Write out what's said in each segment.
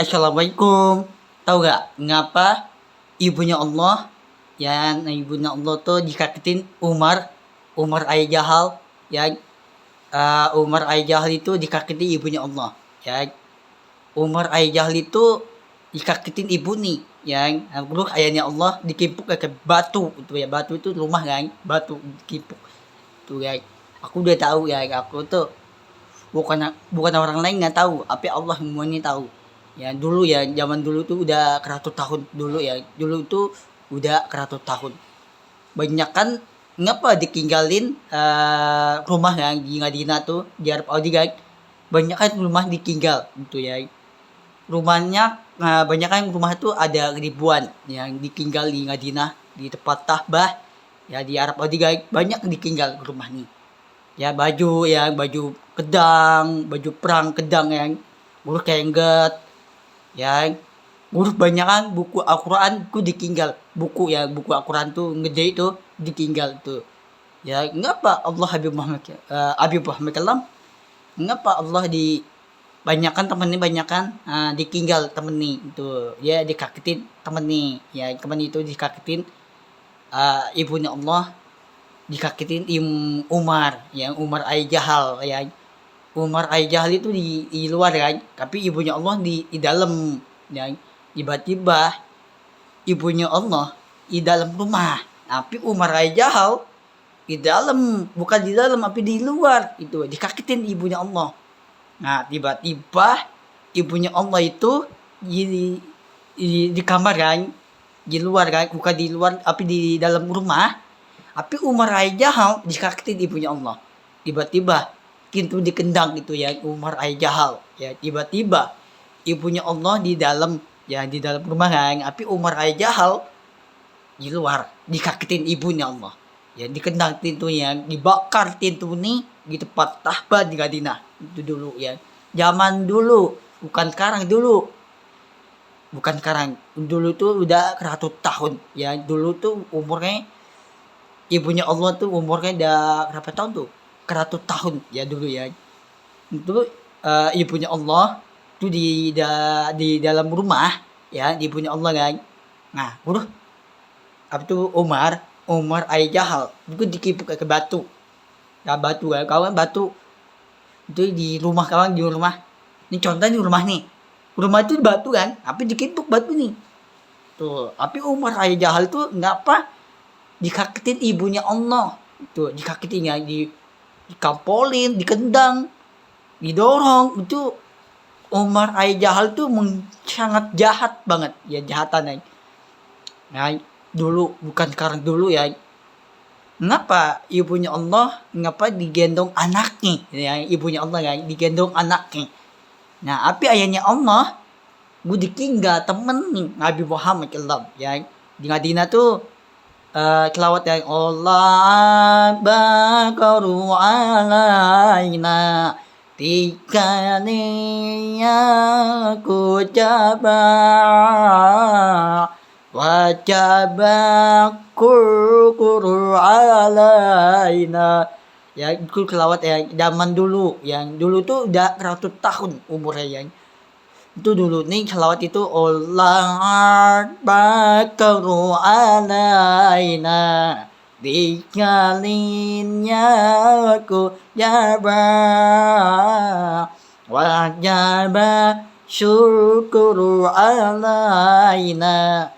Assalamualaikum. Tahu gak ngapa ibunya Allah, yang ibunya Allah tuh dikagetin Umar ayah Jahal, ya. Umar ayah Jahal itu dikagetin ibunya Allah, ya. Umar ayah Jahal itu dikagetin ibu nih, yang terus ayahnya Allah dikimpuk ke batu itu, ya. Batu itu rumah kan, batu dikimpuk tuh, ya. Aku udah tahu, ya. Aku tuh bukan bukan orang lain nggak tahu, tapi Allah semuanya tahu. Ya dulu, ya, zaman dulu tuh udah keratus tahun dulu, ya. Dulu tuh udah keratus tahun. Banyak kan ngapa ditinggalin rumah yang di Madinah tuh di Arab Saudi, guys. Banyak kan rumah ditinggal gitu, ya. Rumahnya banyak kan rumah tuh ada ribuan yang ditinggal di Madinah, di tempat Tahbah, ya, di Arab Saudi, guys. Banyak ditinggal rumah nih, ya. Baju kedang, baju perang kedang yang urus kengget, ya. Urus banyak kan buku Al-Quran ku ditinggal, buku Al-Quran tuh gede itu ditinggal tuh, ya. Ngapa Allah Habib Muhammad Kalam, ngapa Allah di banyakan temen nih, banyakan ditinggal temen nih itu, ya. Dikagetin temen nih, ya. Temen itu dikagetin ibunya Allah, dikagetin Umar, yang Umar ayah Jahal, ya. Umar ayah Jahal itu di luar kan, tapi ibunya Allah di dalam, ya. Tiba-tiba ibunya Allah di dalam rumah, tapi Umar ayah Jahal di dalam, bukan di dalam tapi di luar itu, dikagetin ibunya Allah. Nah, tiba-tiba ibunya Allah itu di kamar kan, di luar kan, bukan di luar tapi di dalam rumah. Tapi Umar ayah Jahal dikagetin ibunya Allah. Tiba-tiba pintu dikendang gitu, ya, Umar ayah Jahal, ya. Tiba-tiba ibunya Allah di dalam, ya, di dalam rumah kan, tapi Umar ayah Jahal di luar dikagetin ibunya Allah, ya. Dikendang pintunya, dibakar pintu nih di tempat Tahbah di Madinah itu dulu, ya. Zaman dulu, bukan sekarang, dulu tuh udah 100 tahun, ya. Dulu tuh umurnya ibunya Allah tuh umurnya udah berapa tahun tuh, 100 tahun, ya, dulu, ya. Itu ibunya Allah tuh di dalam rumah, ya, ibunya Allah kan. Nah, udah apa tuh Umar ayah Jahal itu dikipuk ke batu, ya. Batu, ya, kawan, batu itu di rumah, kawan, di rumah. Ini contohnya di rumah itu batu kan, tapi dikipuk batu nih tuh. Tapi Umar ayah Jahal tuh ngapa dikagetin ibunya Allah itu, dikagetin, ya, dikampolin, dikendang, didorong itu. Umar ayah Jahal tuh sangat jahat banget, ya, jahatannya. Nah, dulu, bukan sekarang, dulu, ya. Ngapa ibunya Allah ngapa digendong anaknya, ya. Ibunya Allah, ya, digendong anaknya. Nah, tapi ayahnya Allah gue ditinggal temen nih Nabi Muhammad SAW, ya. Di Madinah tuh selawat yang Allah bakaru alaina tika ku jaba wajaba kuru alaina, ya. Itu selawat yang zaman dulu, yang dulu tuh udah 100 tahun umurnya, yang itu dulu nih selawat itu Allah bakaru alaina dikalinnya ku jaba wajaba syukuru alaina.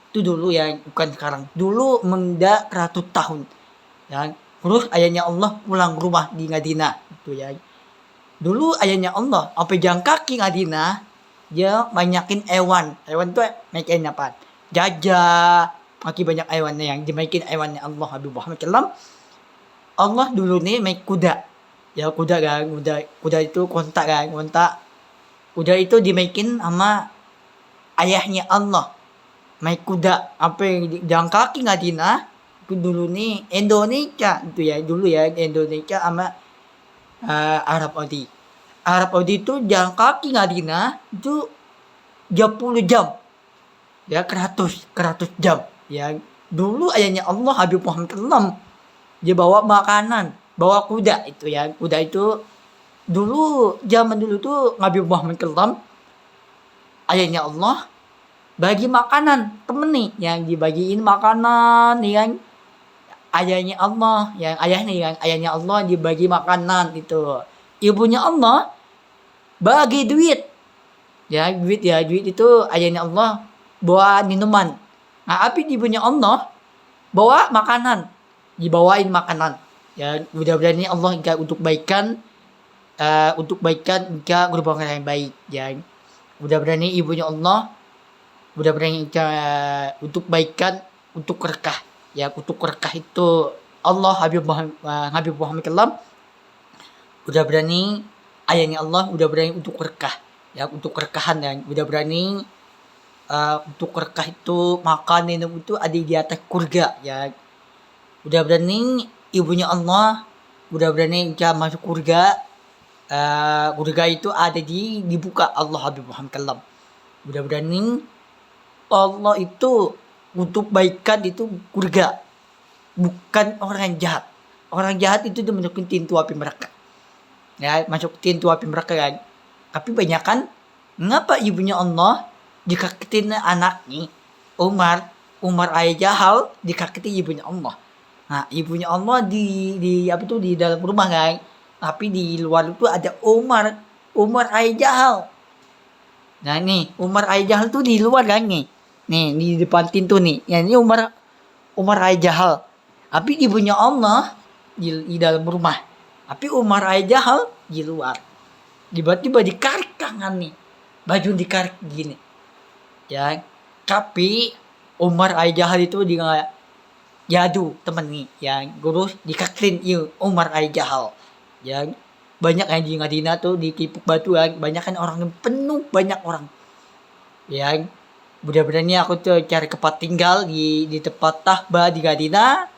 Itu dulu, ya, bukan sekarang. Dulu mendak 100 tahun, ya. Terus ayahnya Allah pulang rumah di Madinah itu, ya. Dulu ayahnya Allah sampai jalan kaki Madinah, dia banyakin hewan tuh makin apa, gajah, makin banyak hewannya yang dimaikin hewannya Allah Habib Muhammad SAW. Allah dulu nih main kuda, ya. Kuda kan, kuda itu kontak kan, kuda itu dimaikin sama ayahnya Allah, main kuda apa jalan kaki Madinah. Itu dulu nih Indonesia itu, ya, dulu, ya, Indonesia sama Arab Saudi itu jalan kaki Madinah itu 30 jam, ya, 100 jam, ya. Dulu ayahnya Allah Habib Muhammad SAW dia bawa makanan, bawa kuda itu, ya. Kuda itu dulu, zaman dulu tuh Habib Muhammad SAW ayahnya Allah bagi makanan temen nih yang dibagiin makanan nih kan, ayahnya Allah yang ayahnya yang ayahnya Allah dibagi makanan itu, ibunya Allah bagi duit. Duit itu ayahnya Allah bawa minuman. Nah, tapi ibunya Allah bawa makanan, dibawain makanan. Ya, mudah-mudahan ini Allah enggak untuk baikan enggak merupakan yang baik. Ya, mudah-mudahan ini ibunya Allah, mudah-mudahan untuk baikan, untuk berkah. Ya, untuk berkah itu Allah Habib Muhammad Kalam udah berani, ayahnya Allah udah berani untuk berkah. Ya, untuk berkahan dan udah berani untuk berkah itu makan minum itu ada di atas kurga ya. Udah berani ibunya Allah udah berani jam masuk kurga. Kurga itu ada dibuka Allah Habib Muhammad Kalam. Udah berani Allah itu untuk baikan itu kurga, bukan orang jahat. Orang jahat itu dia masukin pintu api neraka. Ya, masuk pintu api neraka kan. Tapi banyak kan ngapa ibunya Allah dikagetin anaknya Umar ayah Jahal dikagetin ibunya Allah. Nah, ibunya Allah di apa tuh di dalam rumah kan. Tapi di luar itu ada Umar ayah Jahal. Nah, nih Umar ayah Jahal tuh di luar kan nih. Nih di depan pintu nih. Ya, ini Umar ayah Jahal. Tapi ibunya Allah di dalam rumah. Tapi Umar ayah Jahal di luar. Tiba-tiba dikarik tangan nih. Baju dikarik gini. Ya, tapi Umar ayah Jahal itu dia jadu temen nih yang guru dikaklin Umar ayah Jahal. Ya, banyak yang di Madinah tuh di Kipuk Batu kan, banyak kan orang yang penuh, banyak orang. Ya, mudah-mudahan aku tuh cari tempat tinggal di tempat tahba di Madinah,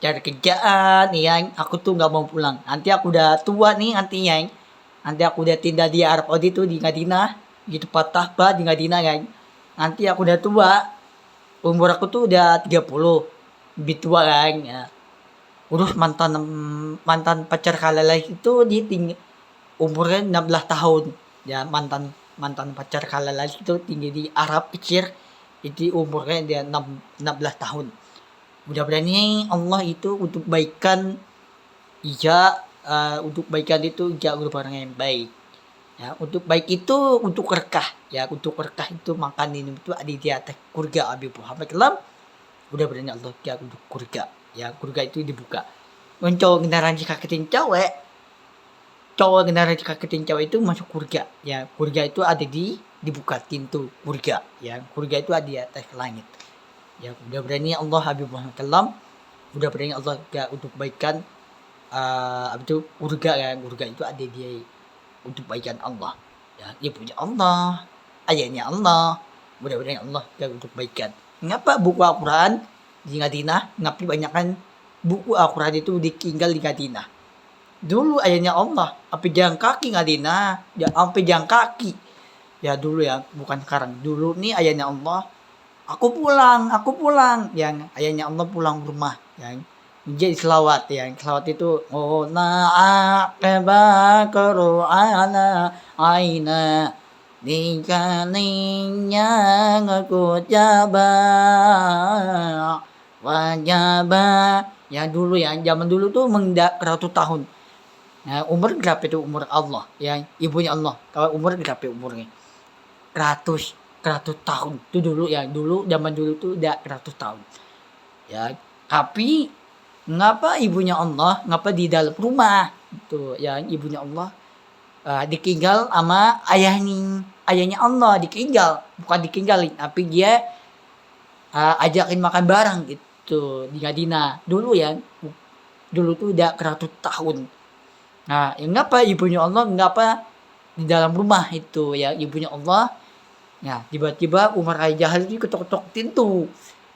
cari kerjaan yang aku tuh nggak mau pulang. Nanti aku udah tua nih nanti aku udah tinggal di Arab Saudi tuh di Madinah, di tempat tahba di Madinah kan. Nanti aku udah tua, umur aku tuh udah 30, lebih tua kan ya. Urus mantan pacar kalalai itu umurnya 16 tahun. Ya, mantan pacar kalalai itu tinggi di Arab kecil, itu umurnya dia 16 tahun. Mudah-mudahan Allah itu untuk baikan untuk baikan itu merupakan yang baik. Ya, untuk baik itu untuk berkah. Ya, untuk berkah itu makan minum itu ada di atas kurga Habib Muhammad Kalam. Udah berani Allah ya untuk kurga. Ya, kurga itu dibuka. Cowok kendaraan dikagetin cewek itu masuk kurga. Ya, kurga itu ada dibuka pintu kurga. Ya, kurga itu ada di atas langit. Ya, udah berani Allah Habib Muhammad Kalam. Udah berani Allah ya untuk baikan itu kurga ya. Kurga itu ada di untuk baikan Allah. Ya, dia punya Allah, ayahnya Allah. Mudah-mudahan Allah ya untuk baikan. Ngapa buku Al-Quran di Madinah? Ngapa banyak kan buku Al-Quran itu ditinggal di Madinah? Dulu ayahnya Allah, apa jalan kaki Madinah, ya sampai jalan kaki. Ya dulu ya, bukan sekarang. Dulu nih ayahnya Allah, aku pulang. Yang ayahnya Allah pulang rumah, yang menjadi selawat, yang selawat itu oh na'aqba qur'ana aina dikalinya aku coba wajaba. Ya dulu ya, zaman dulu tuh mendak 100 tahun. Nah, umur berapa itu umur Allah? Ya, ibunya Allah. Kalau umur berapa umurnya? 100 tahun. Itu dulu ya, zaman dulu tuh udah 100 tahun. Ya, tapi ngapa ibunya Allah, ngapa di dalam rumah? Itu ya ibunya Allah ditinggal sama ayahnya Allah ditinggal, bukan ditinggalin, tapi dia ajakin makan bareng gitu di Madinah dulu ya. Dulu tuh udah 100 tahun. Nah, ya ngapa ibunya Allah ngapa di dalam rumah itu ya ibunya Allah. Nah, tiba-tiba Umar Al-Jahal itu ketok-ketok pintu.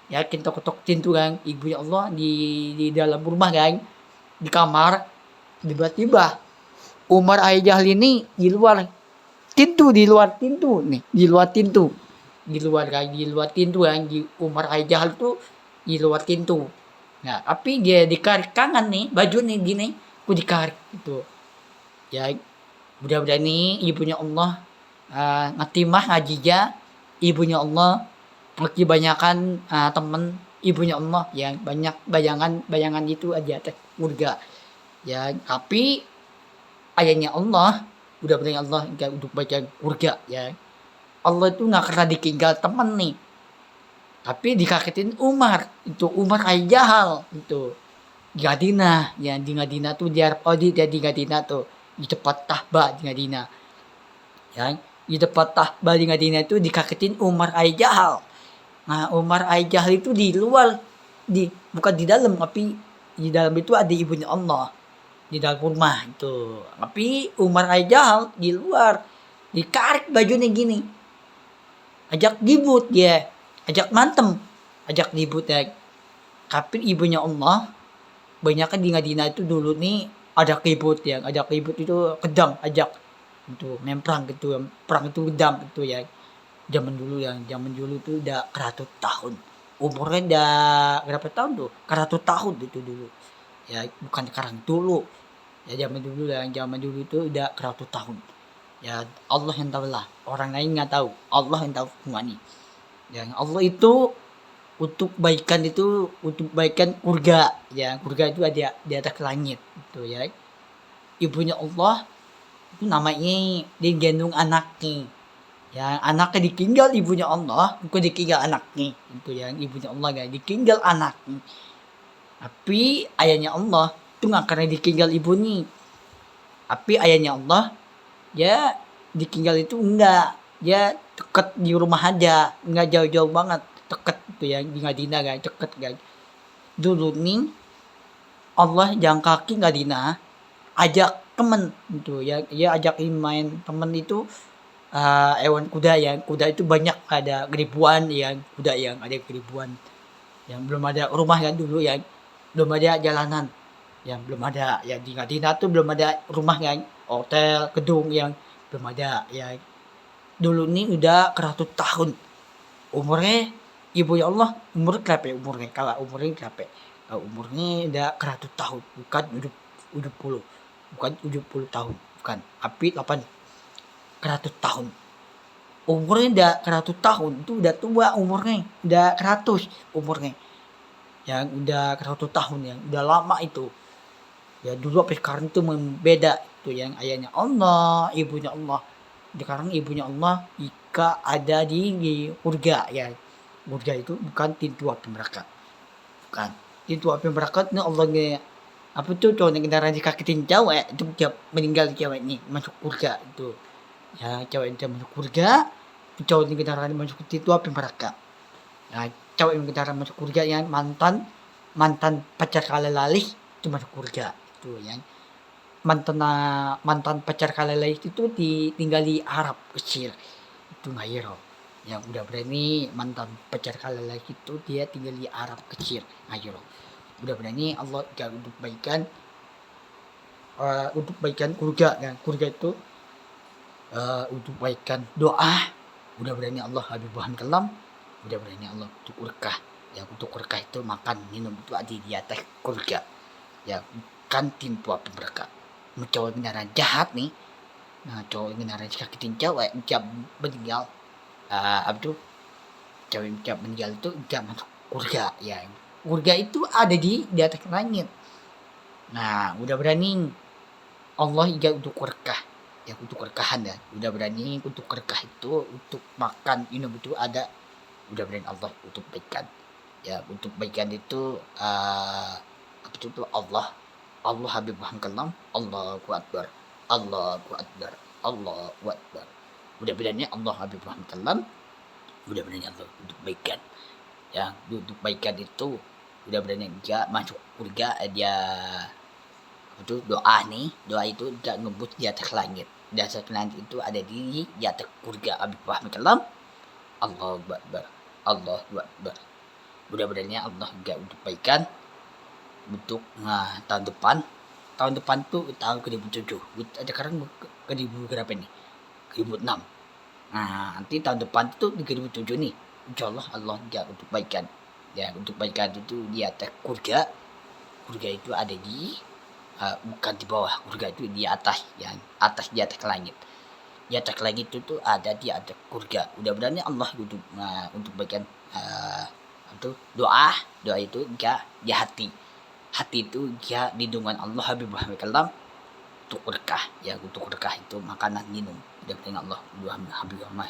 Ya, ketok-ketok pintu kan ibunya Allah di dalam rumah kan, di kamar. Tiba-tiba Umar Al-Jahal ini di luar pintu nih, di luar pintu kan di Umar Al-Jahal tuh di luar pintu. Nah, tapi dia dikarik tangan nih, baju nih gini, aku dikarik gitu. Ya, mudah-mudahan nih ibunya Allah Ngatimah ngajinya ibunya Allah, ngerti banyakan temen ibunya Allah yang banyak bayangan itu aja teh surga ya. Tapi ayahnya Allah udah bilang Allah enggak untuk baca surga ya. Allah itu nggak pernah ditinggal temen nih, tapi dikagetin Umar itu, Umar ayah jahal itu di Gadina ya. Di Gadina tuh di Arab Saudi, dia di Gadina tuh di tempat Tahba di Gadina ya. Di tempat Tahba di Gadina itu dikagetin Umar ayah jahal. Nah, Umar ayah jahal itu di luar, bukan di dalam, tapi di dalam itu ada ibunya Allah di dalam rumah itu. Tapi Umar ayah jahal di luar, dikarik bajunya gini, ajak ribut dia, ajak mantem, ajak ribut ya. Tapi ibunya Allah banyak kan di Madinah itu dulu nih ada ribut ya, ada ribut itu kedang ajak itu memperang gitu, perang itu kedang itu ya. Zaman dulu tuh udah 100 tahun, umurnya udah berapa tahun tuh, 100 tahun itu dulu ya, bukan sekarang dulu ya. Zaman dulu itu udah 100 tahun ya. Allah yang tahu lah, orang lain nggak tahu, Allah yang tahu semua nih. Yang Allah itu untuk baikan itu, untuk baikan surga ya. Surga itu ada di atas langit itu ya. Ibunya Allah itu namanya digendong anaknya ya. Anaknya ditinggal ibunya Allah, bukan ditinggal anaknya itu ya. Ibunya Allah gak ditinggal anaknya, tapi ayahnya Allah itu nggak karena ditinggal ibunya. Tapi ayahnya Allah ya ditinggal itu enggak, dia deket di rumah aja, enggak jauh-jauh banget, deket tuh ya di Madinah guys, deket guys. Dulu nih Allah jalan kaki Madinah, ajak temen gitu ya, dia ajak main temen itu hewan kuda ya. Kuda itu banyak, ada ribuan ya kuda, yang ada ribuan, yang belum ada rumah kan dulu ya, belum ada jalanan yang, belum ada ya di Madinah tuh, belum ada rumah kan, hotel gedung yang belum ada ya. Dulu nih udah 100 tahun umurnya ibu ya Allah. Umur berapa umurnya, kalau umurnya berapa, umurnya udah 100 tahun, bukan 70, bukan 70 tahun, bukan, tapi 800 tahun. Umurnya udah 100 tahun itu udah tua umurnya, udah 100 umurnya, yang udah 100 tahun yang udah lama itu ya. Dulu sampai sekarang itu membeda itu, yang ayahnya Allah ibunya Allah. Sekarang ibunya Allah jika ada di surga ya. Surga itu bukan pintu api neraka, bukan pintu api neraka. Ini Allah apa tuh cowok yang kendaraan dikakitin cewek itu, dia meninggal cewek nih masuk surga itu ya. Cewek yang masuk surga, cowok yang kendaraan masuk pintu api neraka. Nah, cowok yang kendaraan masuk surga yang mantan pacar kali itu masuk surga itu ya. Mantan pacar kalalai itu ditinggal di Arab kecil itu ngayero. Yang udah berani mantan pacar kalalai itu dia tinggal di Arab kecil ngayero. Udah berani Allah gak untuk baikan kurga kan. Kurga itu untuk baikan doa. Udah berani Allah habib bahan kelam. Udah berani Allah untuk urkah ya. Untuk urkah itu makan minum itu ada di atas kurga ya, bukan timpu api berkah. Cowok beneran jahat nih. Nah, cowok beneran sakitin cewek jam meninggal, apa tuh, cewek jam meninggal itu jam masuk surga ya. Surga itu ada di atas langit. Nah, udah berani Allah juga untuk berkah ya, untuk berkahan ya. Udah berani untuk berkah itu, untuk makan minum itu ada. Udah berani Allah untuk baikan ya. Untuk baikan itu apa itu Allah habib kelam. Allahu akbar, Allahu akbar, Allahu akbar. Udah berani Allah habib kelam. Udah berani Allah untuk baikan ya. Untuk baikan itu udah berani enggak masuk surga dia. Itu doa nih, doa itu enggak ngebut di atas langit. Di atas langit itu ada di atas surga habib kelam. Allahu akbar, Allahu akbar. Udah berani Allah enggak untuk baikan untuk tahun depan tuh tahun ke-2007. Sekarang ke-2000 berapa nih? Ke-2006. Nah, nanti tahun depan tuh di 2007 nih. Insyaallah Allah enggak untuk baikan. Ya, untuk baikan itu di atas surga. Surga itu ada di bukan di bawah, surga itu di atas, yang atas di atas langit. di atas lagi itu tuh ada di atas surga. Mudah-mudahan Allah untuk bagian doa itu dia di hati itu dia lindungan Allah Habib Muhammad Kalam untuk berkah itu makanan minum. Mudah-mudahan Allah Habib Muhammad